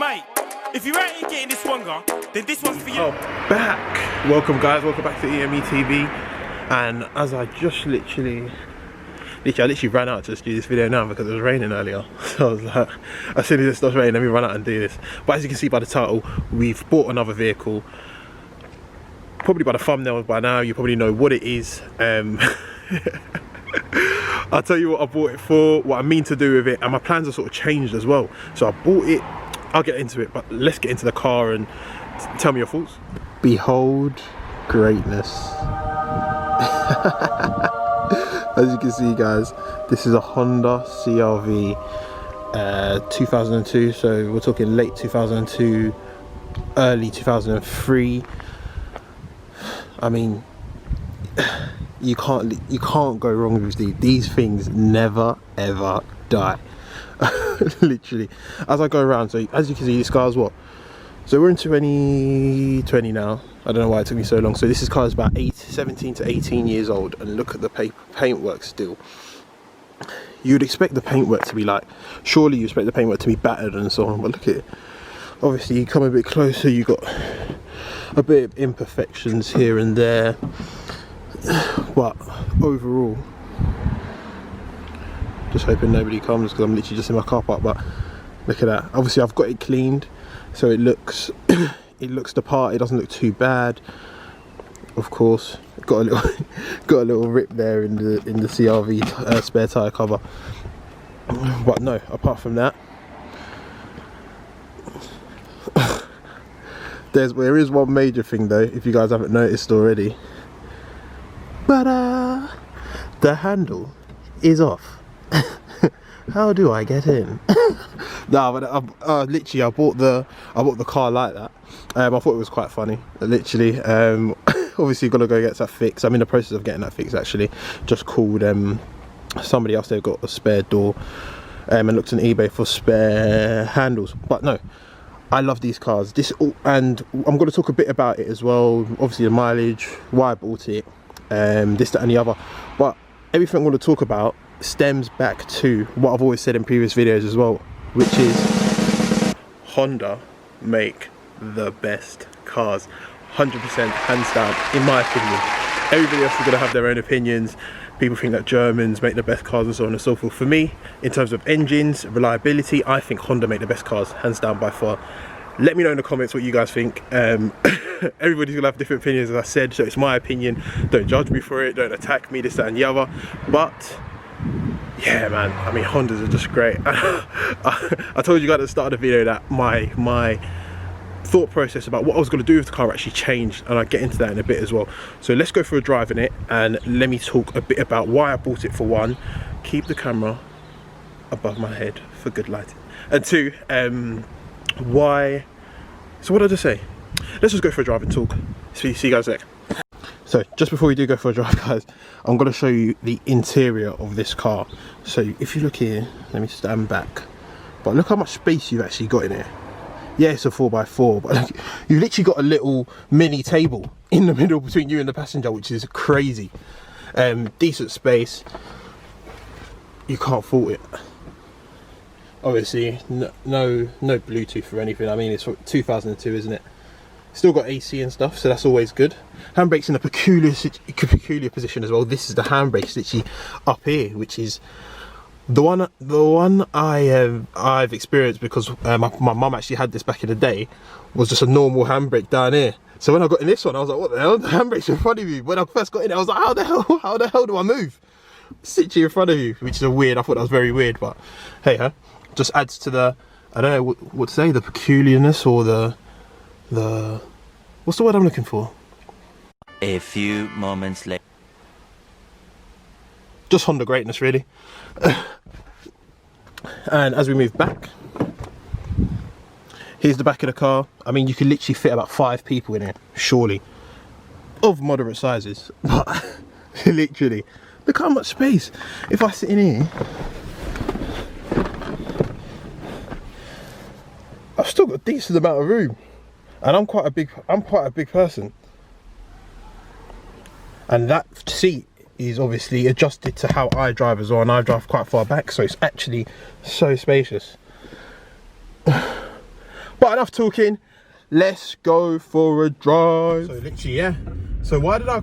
Right, if you ain't getting this one, then this one's for you. Oh, back. Welcome guys, welcome back to EME TV. And as I just literally ran out to just do this video now because it was raining earlier. So I was like, as soon as it stops raining, let me run out and do this. But as you can see by the title, we've bought another vehicle. Probably by the thumbnail by now, you probably know what it is. I'll tell you what I bought it for, what I mean to do with it, and my plans are sort of changed as well. So I bought it, I'll get into it, but let's get into the car and tell me your thoughts. Behold greatness. As you can see guys, this is a Honda CR-V 2002, so we're talking late 2002, early 2003. I mean, you can't go wrong with these things. Never ever die. Literally, as I go around, so as you can see, this car's what, so we're in 2020 now. I don't know why it took me so long. So this car is about 17 to 18 years old, and look at the paintwork still. You'd expect the paintwork to be like, surely you expect the paintwork to be battered and so on, but look at it. Obviously you come a bit closer, you got a bit of imperfections here and there, but overall, just hoping nobody comes because I'm literally just in my car park. But look at that. Obviously I've got it cleaned, so it looks it looks the part. It doesn't look too bad. Of course, got a little rip there in the CR-V spare tire cover, but no, apart from that, there is one major thing though, if you guys haven't noticed already. But the handle is off. How do I get in? No, but literally I bought the car like that. I thought it was quite funny, literally. Obviously gotta go get that fixed. I'm in the process of getting that fixed actually. Just called somebody else, they've got a spare door, and looked on eBay for spare handles. But no, I love these cars. And I'm going to talk a bit about it as well. Obviously the mileage, why I bought it, this, that and the other. But everything I'm going to talk about stems back to what I've always said in previous videos as well, which is Honda make the best cars. 100% hands down, in my opinion. Everybody else is going to have their own opinions. People think that Germans make the best cars and so on and so forth. For me, in terms of engines, reliability, I think Honda make the best cars, hands down by far. Let me know in the comments what you guys think. Everybody's gonna have different opinions, as I said, so it's my opinion. Don't judge me for it, don't attack me, this, that and the other. But yeah man, I mean, Hondas are just great. I told you guys at the start of the video that my thought process about what I was going to do with the car actually changed, and I'll get into that in a bit as well. So let's go for a drive in it, and let me talk a bit about why I bought it. For one, keep the camera above my head for good lighting, and two, why, so what did I just say? Let's just go for a drive and talk. See you guys later. So just before we do go for a drive guys, I'm going to show you the interior of this car. So if you look here, let me stand back, but look how much space you've actually got in here. Yeah, it's a 4x4, but like, you've literally got a little mini table in the middle between you and the passenger, which is crazy. Decent space, you can't fault it. Obviously, no Bluetooth or anything. I mean, it's 2002, isn't it? Still got AC and stuff, so that's always good. Handbrake's in a peculiar position as well. This is the handbrake, it's literally up here, which is the one I've experienced, because my mum actually had this back in the day, was just a normal handbrake down here. So when I got in this one, I was like, what the hell? The handbrake's in front of you. When I first got in it, I was like, how the hell do I move? It's literally in front of you, which is a weird, I thought that was very weird, but hey ho. Just adds to the, I don't know what to say, the peculiarness, or the what's the word I'm looking for? A few moments later. Just Honda greatness, really. And as we move back, here's the back of the car. I mean, you can literally fit about 5 people in here, surely, of moderate sizes. But literally, look how much space. If I sit in here, I've still got a decent amount of room, and I'm quite a big person. And that seat is obviously adjusted to how I drive as well, and I drive quite far back, so it's actually so spacious. But but enough talking. Let's go for a drive. So literally, yeah. So why did I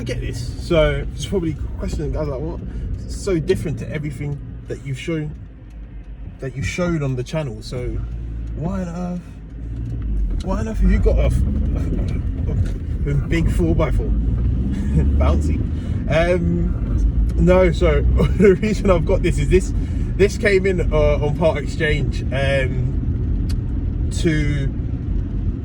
get this? So it's probably questioning guys like, what? It's so different to everything that you showed on the channel. So why on earth have you got a big 4x4 bouncy? No, so the reason I've got this is this came in on part exchange to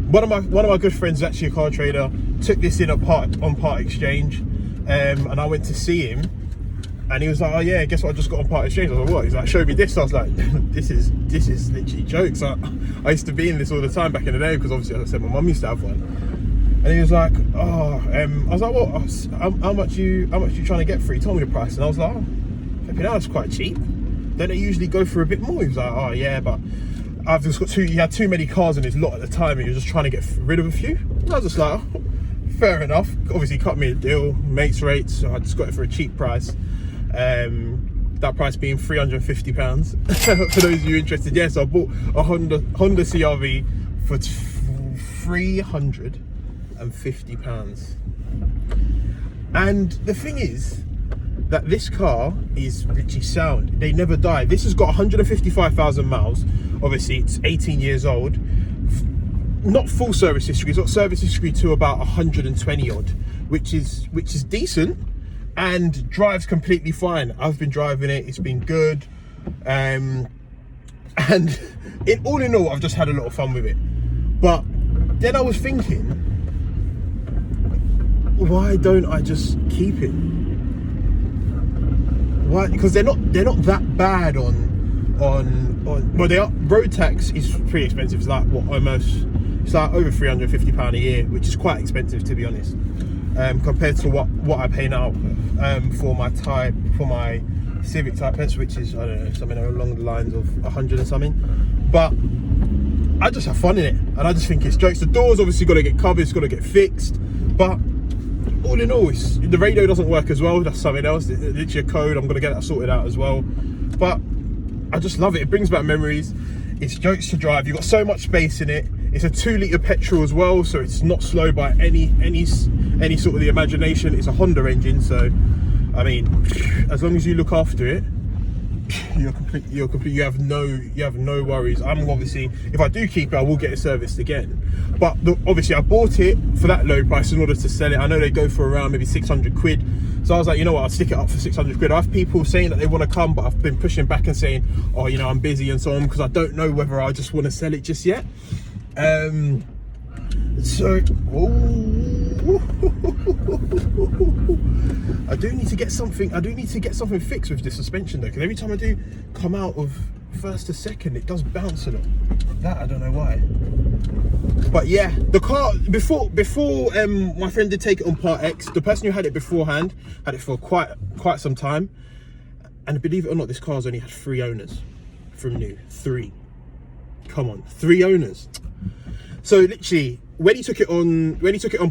one of my good friends, actually a car trader, took this in on part exchange, and I went to see him, and he was like, oh yeah, guess what I just got on part exchange? I was like, what? He's like, show me this. I was like, this is literally jokes. I used to be in this all the time back in the day, because obviously, as I said, my mum used to have one. And he was like, oh, I was like, what? How much you trying to get for it? He told me the price, and I was like, oh, that's quite cheap. Don't they usually go for a bit more? He was like, oh yeah, but I've just got he had too many cars in his lot at the time, and he was just trying to get rid of a few. And I was just like, oh, fair enough. Obviously cut me a deal, mates rates, so I just got it for a cheap price. That price being £350. For those of you interested, yes, I bought a Honda CRV for £350. And the thing is that this car is literally sound. They never die. This has got 155,000 miles. Obviously it's 18 years old. Not full service history, it's got service history to about 120 odd, which is decent, and drives completely fine. I've been driving it, it's been good, and all in all, I've just had a lot of fun with it. But then I was thinking, why don't I just keep it? Why? Because they're not that bad on well, they are. Road tax is pretty expensive. It's like it's like over £350 a year, which is quite expensive, to be honest, compared to what I pay now for my Civic Type S, which is, I don't know, something along the lines of 100 and something. But I just have fun in it, and I just think it's jokes. The doors obviously got to get covered, it's got to get fixed, but all in all, the radio doesn't work as well. That's something else. It's literally a code. I'm gonna get that sorted out as well. But I just love it. It brings back memories. It's jokes to drive. You've got so much space in it. It's a 2-litre petrol as well, so it's not slow by any sort of the imagination. It's a Honda engine, so I mean, as long as you look after it, you're complete. You have no worries. I'm obviously, if I do keep it, I will get it serviced again. But obviously, I bought it for that low price in order to sell it. I know they go for around maybe 600 quid. So I was like, you know what, I'll stick it up for 600 quid. I have people saying that they want to come, but I've been pushing back and saying, oh, you know, I'm busy and so on, because I don't know whether I just want to sell it just yet. So, I do need to get something fixed with this suspension though, because every time I do come out of first to second, it does bounce a lot. That I don't know why. But yeah, the car before my friend did take it on part X, the person who had it beforehand had it for quite some time, and believe it or not, this car's only had 3 owners from new. 3. Come on, 3 owners. So literally, when he took it on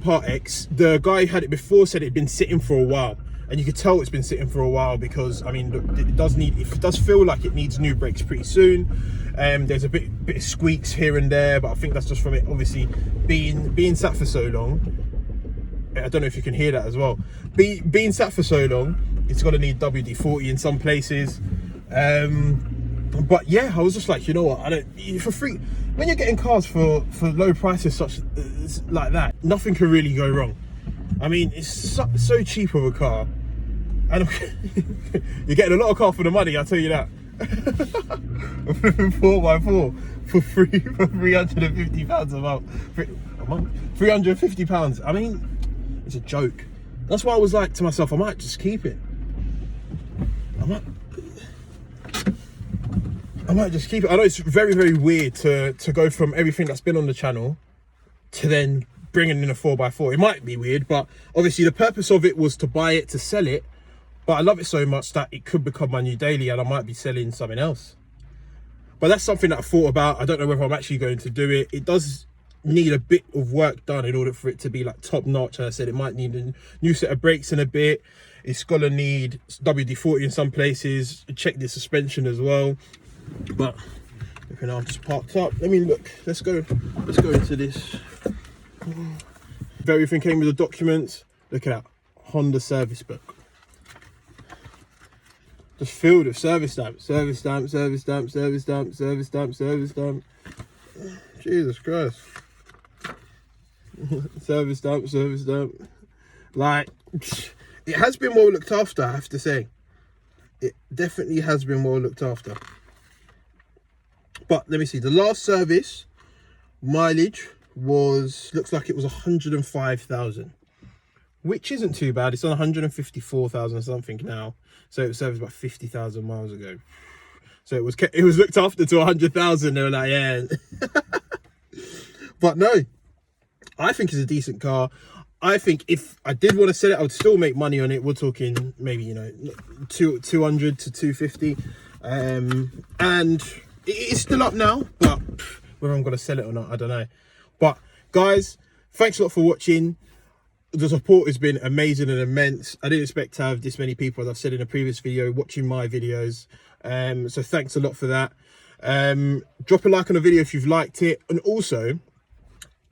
part X, the guy who had it before said it had been sitting for a while, and you could tell it's been sitting for a while, because I mean, it does feel like it needs new brakes pretty soon. There's a bit of squeaks here and there, but I think that's just from it obviously being sat for so long. I don't know if you can hear that as well. Being sat for so long, it's got to need WD-40 in some places. But yeah, I was just like, you know what, for free, when you're getting cars for low prices such like that, nothing can really go wrong. I mean, it's so cheap of a car, and you're getting a lot of car for the money, I'll tell you that. 4x4 for £350 a month. £350. I mean, it's a joke. That's why I was like to myself, I might just keep it. I might just keep it. I know it's very, very weird to go from everything that's been on the channel to then bringing in a 4x4. It might be weird, but obviously the purpose of it was to buy it, to sell it. But I love it so much that it could become my new daily, and I might be selling something else. But that's something that I thought about. I don't know whether I'm actually going to do it. It does need a bit of work done in order for it to be like top notch. I said it might need a new set of brakes in a bit. It's gonna need WD-40 in some places. Check the suspension as well. But Okay, now I'm just parked up. Let me look. Let's go into this. Everything came with the documents. Look at that Honda service book. Just filled with service stamp, service stamp, service stamp, service stamp, service stamp, service stamp. Jesus Christ. Service stamp, service stamp. Like, it has been well looked after, I have to say. It definitely has been well looked after. But let me see, the last service mileage looks like it was 105,000, which isn't too bad. It's on 154,000 something now, so it was serviced about 50,000 miles ago. So it was looked after to 100,000. They were like, yeah. But no, I think it's a decent car. I think if I did want to sell it, I would still make money on it. We're talking maybe, you know, 200 to 250, and it's still up now, but whether I'm going to sell it or not, I don't know. But guys, thanks a lot for watching. The support has been amazing and immense. I didn't expect to have this many people, as I've said in a previous video, watching my videos. So thanks a lot for that. Drop a like on the video if you've liked it. And also,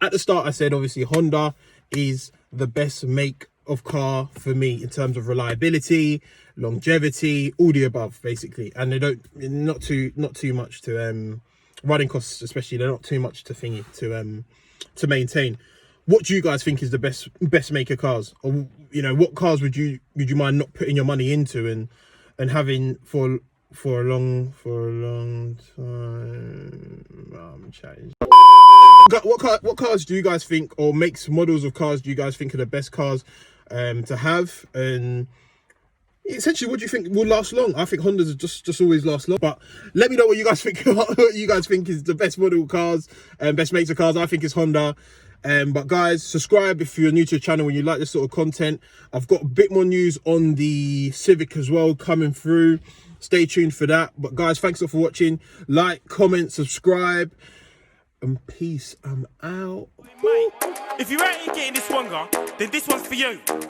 at the start I said, obviously, Honda is the best make of car for me in terms of reliability, longevity, all the above, basically. And they don't, not too much to running costs, especially, they're not too much to to maintain. What do you guys think is the best make of cars? Or, you know, what cars would you mind not putting your money into and having for a long time? I'm chatting. What cars do you guys think, or makes, models of cars do you guys think are the best cars to have? And essentially, what do you think will last long? I think Hondas just always last long. But let me know what you guys think. What you guys think is the best model cars and best makes of cars. I think it's Honda. But guys, subscribe if you're new to the channel and you like this sort of content. I've got a bit more news on the Civic as well coming through. Stay tuned for that. But guys, thanks a lot for watching. Like, comment, subscribe, and peace. I'm out. Mate, if you ain't getting this one, then this one's for you.